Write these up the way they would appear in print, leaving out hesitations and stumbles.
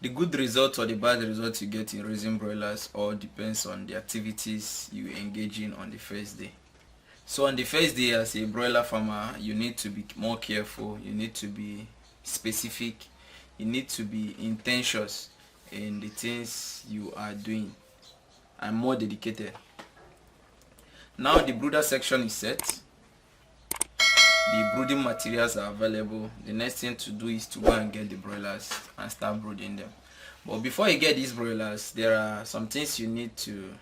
The good result or the bad result you get in raising broilers all depends on the activities you engage in on the first day. So on the first day as a broiler farmer, you need to be more careful, you need to be specific, you need to be intentional in the things you are doing and more dedicated. Now the brooder section is set, the brooding materials are available. The next thing to do is to go and get the broilers and start brooding them. But before you get these broilers, there are some things you need to,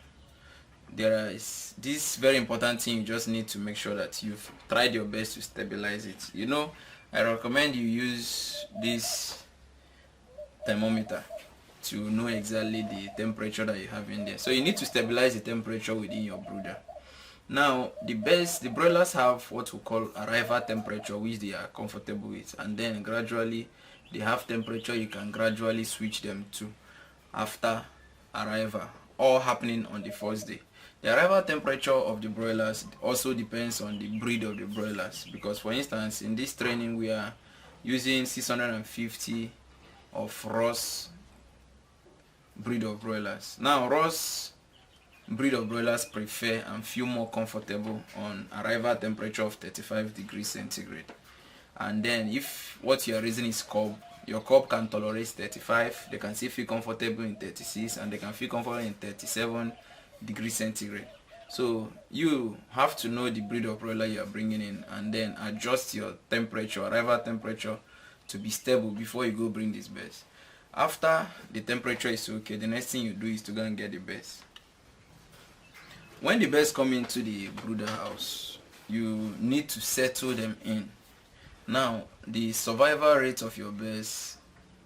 there is this very important thing you just need to make sure that you've tried your best to stabilize it. You know, I recommend you use this thermometer to know exactly the temperature that you have in there. So you need to stabilize the temperature within your brooder. Now the broilers have what we call arrival temperature, which they are comfortable with, and then gradually they have temperature you can gradually switch them to after arrival, all happening on the first day. The arrival temperature of the broilers also depends on the breed of the broilers, because for instance in this training we are using 650 of Ross breed of broilers. Now Ross breed of broilers prefer and feel more comfortable on arrival temperature of 35 degrees centigrade. And then if what you are raising is cub, your cub can tolerate 35, they can still feel comfortable in 36, and they can feel comfortable in 37 degrees centigrade. So you have to know the breed of broiler you are bringing in and then adjust your temperature, arrival temperature, to be stable before you go bring these birds. After the temperature is okay, the next thing you do is to go and get the birds. When the birds come into the brooder house, you need to settle them in. Now the survival rate of your birds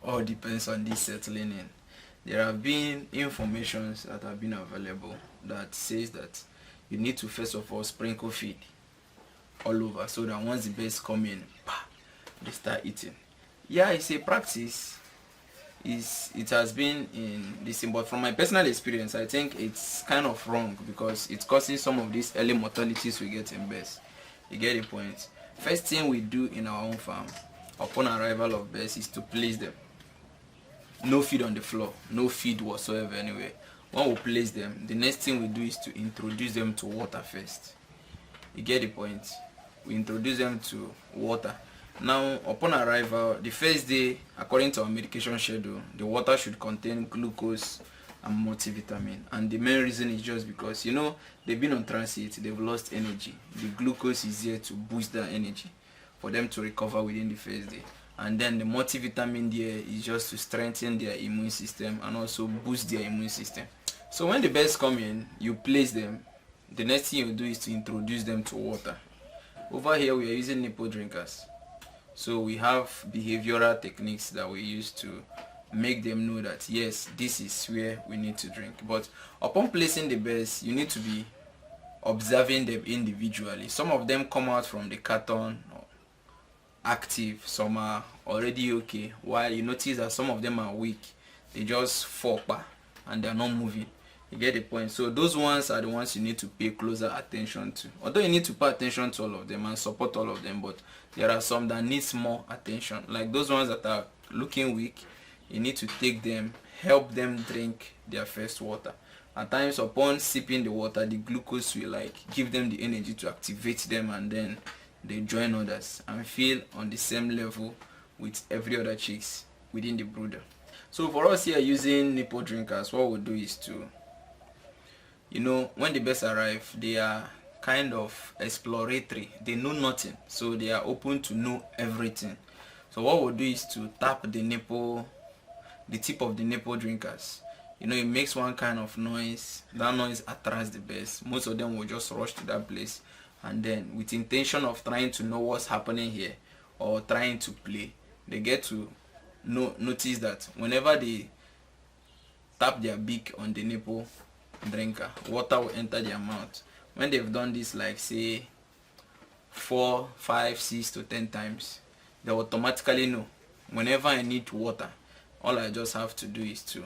all depends on this settling in. There have been informations that have been available that says that you need to first of all sprinkle feed all over, so that once the birds come in, they start eating. Yeah, it's a practice. It has been in this, but from my personal experience I think it's kind of wrong, because it causes some of these early mortalities we get in birds. You get the point? First thing we do in our own farm upon arrival of birds is to place them. No feed on the floor, no feed whatsoever anyway. When we place them, the next thing we do is to introduce them to water first. You get the point? We introduce them to water. Now upon arrival, the first day, according to our medication schedule, the water should contain glucose and multivitamin, and the main reason is just because, you know, they've been on transit, they've lost energy. The glucose is here to boost their energy for them to recover within the first day, and then the multivitamin there is just to strengthen their immune system and also boost their immune system. So when the birds come in, you place them. The next thing you do is to introduce them to water. Over here we are using nipple drinkers. So we have behavioral techniques that we use to make them know that yes, this is where we need to drink. But upon placing the birds, you need to be observing them individually. Some of them come out from the carton active, some are already okay, while you notice that some of them are weak. They just fall back and they're not moving. You get the point? So those ones are the ones you need to pay closer attention to. Although you need to pay attention to all of them and support all of them, but there are some that needs more attention. Like those ones that are looking weak, you need to take them, help them drink their first water. At times upon sipping the water, the glucose will give them the energy to activate them, and then they join others and feel on the same level with every other chicks within the brooder. So for us here using nipple drinkers, what we'll do is to, you know, when the birds arrive, they are kind of exploratory. They know nothing, so they are open to know everything. So what we'll do is to tap the nipple, the tip of the nipple drinkers. You know, it makes one kind of noise. That noise attracts the birds. Most of them will just rush to that place, and then with intention of trying to know what's happening here or trying to play, they get to notice that whenever they tap their beak on the nipple drinker, water will enter their mouth. When they've done this, like say 4, 5, 6 to 10 times, they automatically know whenever I need water, all I just have to do is to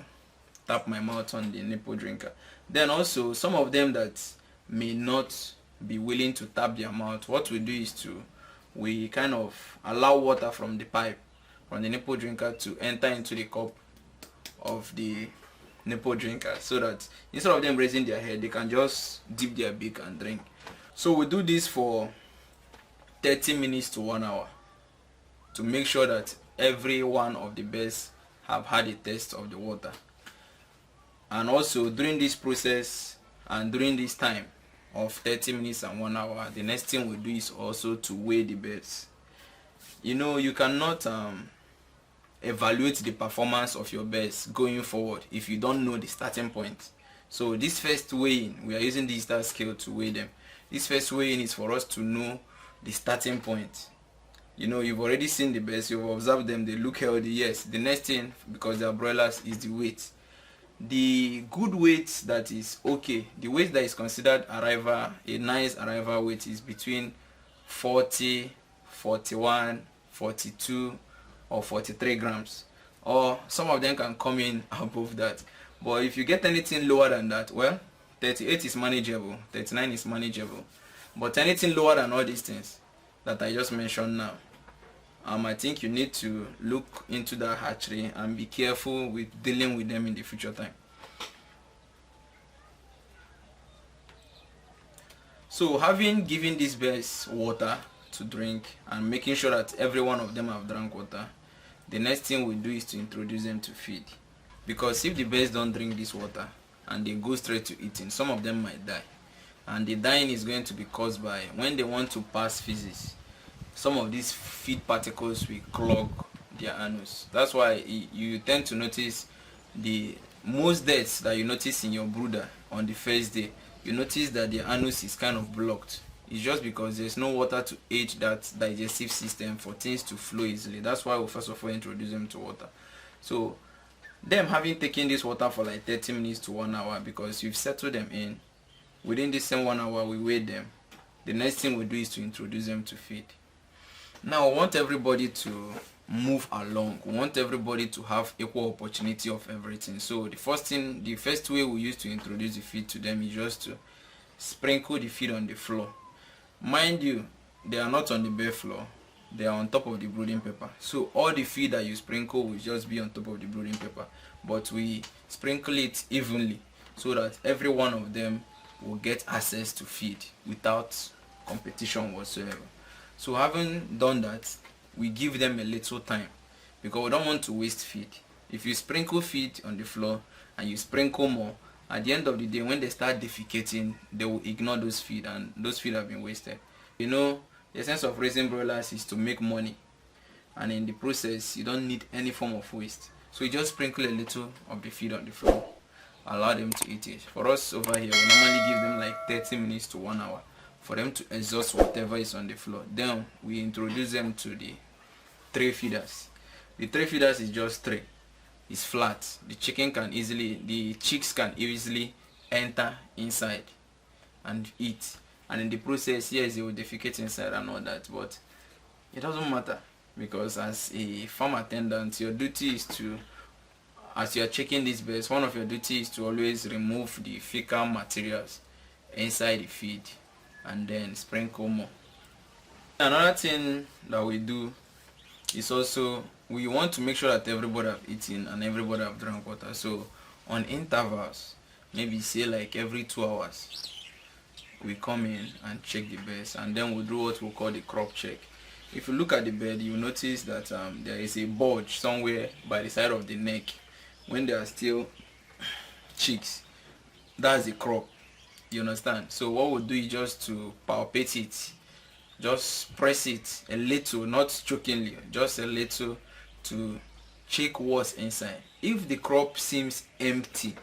tap my mouth on the nipple drinker. Then also some of them that may not be willing to tap their mouth, what we do is we kind of allow water from the pipe, from the nipple drinker, to enter into the cup of the nipple drinkers, so that instead of them raising their head, they can just dip their beak and drink. So we do this for 30 minutes to 1 hour to make sure that every one of the birds have had a taste of the water. And also during this process and during this time of 30 minutes and 1 hour, the next thing we do is also to weigh the birds. You cannot evaluate the performance of your birds going forward if you don't know the starting point. So this first weighing, we are using digital scale to weigh them. This first weighing is for us to know the starting point. You've already seen the birds, you've observed them, they look healthy. Yes, the next thing, because they are broilers, is the weight. The good weight that is okay, the weight that is considered a nice arrival weight, is between 40, 41, 42 or 43 grams, or some of them can come in above that. But if you get anything lower than that, well, 38 is manageable, 39 is manageable. But anything lower than all these things that I just mentioned now, I think you need to look into that hatchery and be careful with dealing with them in the future time. So having given these birds water to drink and making sure that every one of them have drank water, the next thing we do is to introduce them to feed. Because if the birds don't drink this water and they go straight to eating, some of them might die. And the dying is going to be caused by, when they want to pass feces, some of these feed particles will clog their anus. That's why you tend to notice the most deaths that you notice in your brooder on the first day, you notice that the anus is kind of blocked. It's just because there's no water to aid that digestive system for things to flow easily. That's why we first of all introduce them to water. So them having taken this water for like 30 minutes to 1 hour, because you've settled them in, within this same 1 hour we weigh them. The next thing we do is to introduce them to feed. Now we want everybody to move along. We want everybody to have equal opportunity of everything. So the first way we use to introduce the feed to them is just to sprinkle the feed on the floor. Mind you, they are not on the bare floor, they are on top of the brooding paper. So all the feed that you sprinkle will just be on top of the brooding paper, but we sprinkle it evenly so that every one of them will get access to feed without competition whatsoever. So having done that, we give them a little time, because we don't want to waste feed. If you sprinkle feed on the floor and you sprinkle more, at the end of the day, when they start defecating, they will ignore those feed, and those feed have been wasted. The essence of raising broilers is to make money, and in the process you don't need any form of waste. So you just sprinkle a little of the feed on the floor, allow them to eat it. For us over here, we normally give them like 30 minutes to 1 hour for them to exhaust whatever is on the floor. Then we introduce them to the tray feeders. The tray feeders is just tray. It's flat. The chicks can easily enter inside and eat. And in the process, yes, they will defecate inside and all that, but it doesn't matter, because as a farm attendant, your duty is to, as you are checking these birds, one of your duties is to always remove the fecal materials inside the feed and then sprinkle more. Another thing that we do is also, we want to make sure that everybody have eaten and everybody have drank water. So on intervals, maybe say like every 2 hours, we come in and check the birds, and then we do what we call the crop check. If you look at the bird, you notice that there is a bulge somewhere by the side of the neck when they are still chicks. That's the crop. You understand? So what we do is just to palpate it, just press it a little, not chokingly, just a little, to check what's inside. If the crop seems empty,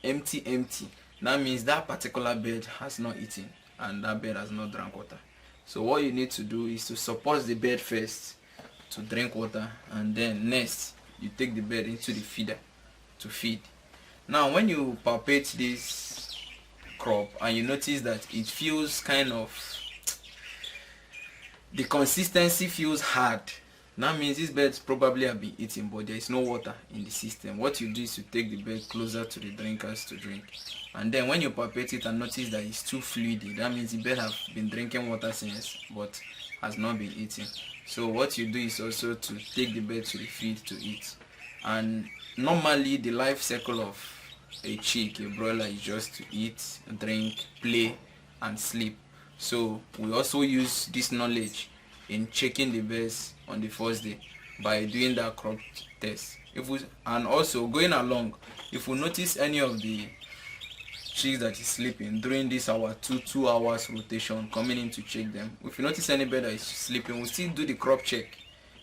that means that particular bird has not eaten and that bird has not drank water. So what you need to do is to support the bird first to drink water, and then next you take the bird into the feeder to feed. Now when you palpate this crop and you notice that it feels kind of, the consistency feels hard, that means these birds probably have been eating, but there is no water in the system. What you do is to take the bird closer to the drinkers to drink, and then when you palpate it and notice that it's too fluidy, that means the bird have been drinking water since but has not been eating. So what you do is also to take the bird to the feed to eat, and normally the life cycle of a chick, a broiler, is just to eat, drink, play, and sleep. So we also use this knowledge in checking the birds on the first day by doing that crop test. And also going along, if we notice any of the chicks that is sleeping during this our 2 hours rotation coming in to check them, if you notice any bird that is sleeping, we still do the crop check.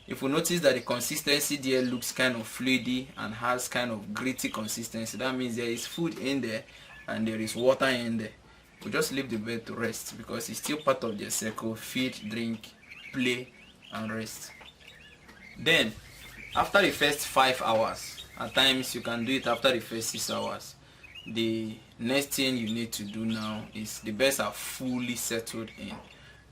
If we notice that the consistency there looks kind of fluidy and has kind of gritty consistency, that means there is food in there and there is water in there. We just leave the bird to rest because it's still part of their cycle: feed, drink, play, and rest. Then after the first 5 hours, at times you can do it after the first 6 hours, the next thing you need to do now is the birds are fully settled in.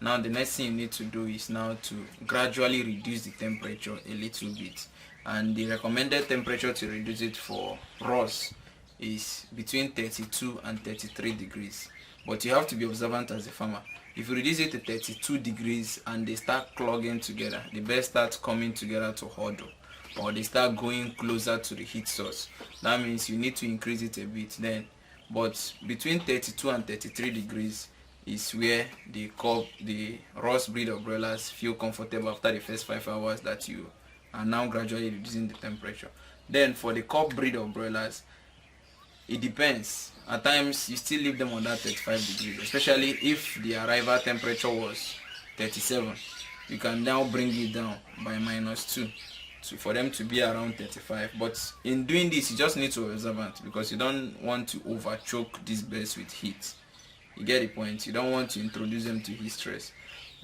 Now the next thing you need to do is now to gradually reduce the temperature a little bit, and the recommended temperature to reduce it for rows is between 32 and 33 degrees. But you have to be observant as a farmer. If you reduce it to 32 degrees and they start clogging together, the birds start coming together to huddle, or they start going closer to the heat source, that means you need to increase it a bit then. But between 32 and 33 degrees is where the Ross breed of broilers feel comfortable after the first 5 hours that you are now gradually reducing the temperature. Then for the cup breed of broilers, it depends. At times you still leave them on that 35 degrees, especially if the arrival temperature was 37. You can now bring it down by -2 for them to be around 35. But in doing this, you just need to be observant because you don't want to over choke these birds with heat. You get the point? You don't want to introduce them to heat stress.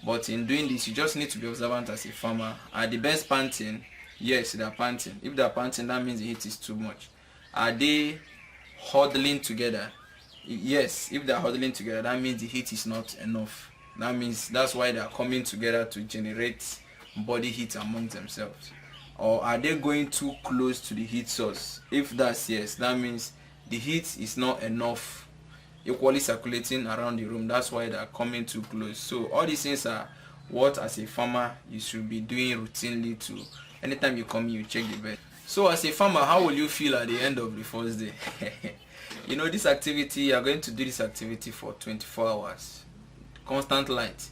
But in doing this, you just need to be observant as a farmer. Are the birds panting? Yes, they are panting. If they are panting, that means the heat is too much. Are they huddling together? Yes, if they are huddling together, that means the heat is not enough. That's why they are coming together to generate body heat among themselves. Or are they going too close to the heat source? If that's yes, that means the heat is not enough, equally circulating around the room. That's why they are coming too close. So all these things are what, as a farmer, you should be doing routinely to anytime you come in, you check the bird. So as a farmer, how will you feel at the end of the first day? You know, this activity, you are going to do this activity for 24 hours, constant light.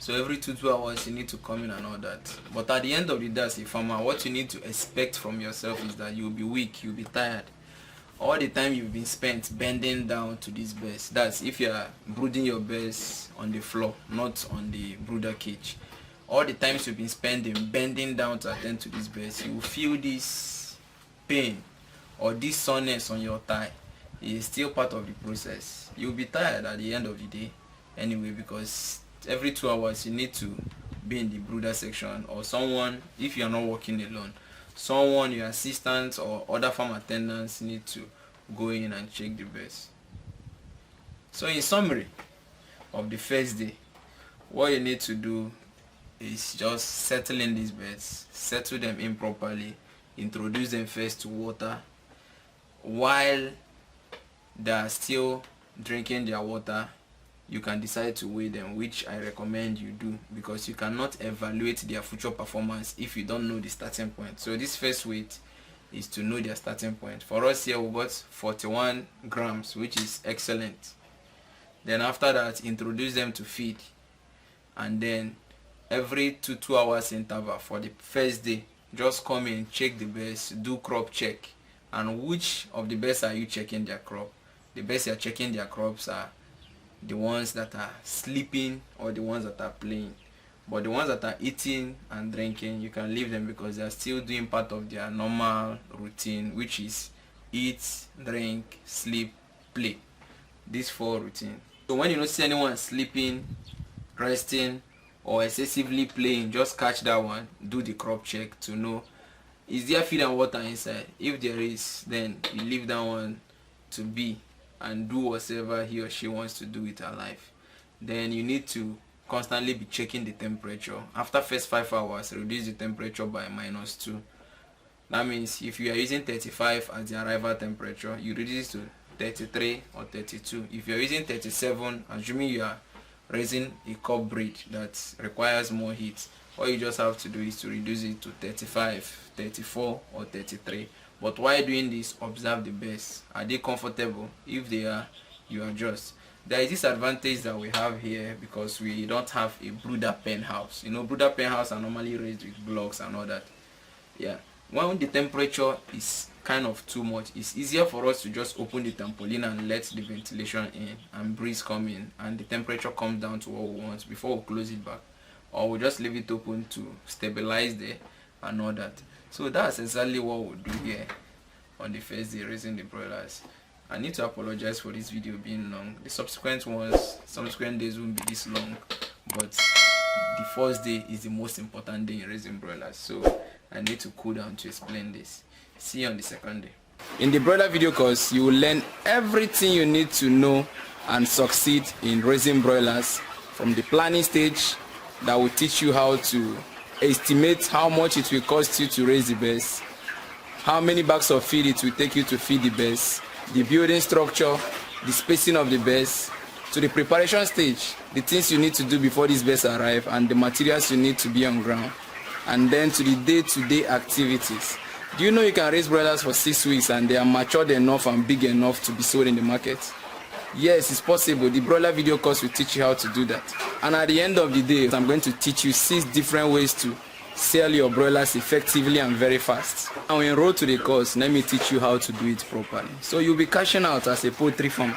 So every 2 hours you need to come in and all that. But at the end of the day, as a farmer, what you need to expect from yourself is that you'll be weak, you'll be tired. All the time you've been spent bending down to these birds. That's if you are brooding your birds on the floor, not on the brooder cage. All the times you've been spending bending down to attend to these birds, you will feel this pain or this soreness on your thigh. It is still part of the process. You'll be tired at the end of the day anyway, because every 2 hours you need to be in the brooder section, or someone, if you are not working alone, someone, your assistant or other farm attendants need to go in and check the birds. So in summary of the first day, what you need to do is just settle in these birds, settle them in properly, introduce them first to water. While they are still drinking their water, you can decide to weigh them, which I recommend you do, because you cannot evaluate their future performance if you don't know the starting point. So this first weight is to know their starting point. For us here, we got 41 grams, which is excellent. Then after that, introduce them to feed, and then every 2 hours interval for the first day, just come in, check the birds, do crop check. And which of the birds are you checking their crop? The birds you are checking their crops are the ones that are sleeping or the ones that are playing. But the ones that are eating and drinking, you can leave them because they are still doing part of their normal routine, which is eat, drink, sleep, play. These 4 routines. So when you don't see anyone sleeping, resting, or excessively playing, just catch that one, do the crop check to know, is there feed and water inside? If there is, then you leave that one to be and do whatever he or she wants to do with her life. Then you need to constantly be checking the temperature. After first 5 hours, reduce the temperature by -2. That means if you are using 35 as the arrival temperature, you reduce it to 33 or 32. If you are using 37, assuming you are raising a cup breed that requires more heat, all you just have to do is to reduce it to 35, 34 or 33. But while doing this, observe the birds. Are they comfortable? If they are, you adjust. There is this advantage that we have here because we don't have a brooder pen house. You know, brooder pen house are normally raised with blocks and all that. Yeah, when the temperature is kind of too much, it's easier for us to just open the trampoline and let the ventilation in and breeze come in, and the temperature comes down to what we want before we close it back, or we just leave it open to stabilize there and all that. So that's exactly what we'll do here on the first day raising the broilers. I need to apologize for this video being long. The subsequent days won't be this long, but the first day is the most important day in raising broilers, so I need to cool down to explain this. See you on the second day. In the broiler video course, you will learn everything you need to know and succeed in raising broilers, from the planning stage that will teach you how to estimate how much it will cost you to raise the birds, how many bags of feed it will take you to feed the birds, the building structure, the spacing of the birds, to the preparation stage, the things you need to do before these birds arrive and the materials you need to be on ground, and then to the day-to-day activities. Do you know you can raise broilers for 6 weeks and they are matured enough and big enough to be sold in the market? Yes, it's possible. The broiler video course will teach you how to do that. And at the end of the day, I'm going to teach you 6 different ways to sell your broilers effectively and very fast. Now enroll to the course, let me teach you how to do it properly, so you'll be cashing out as a poultry farmer.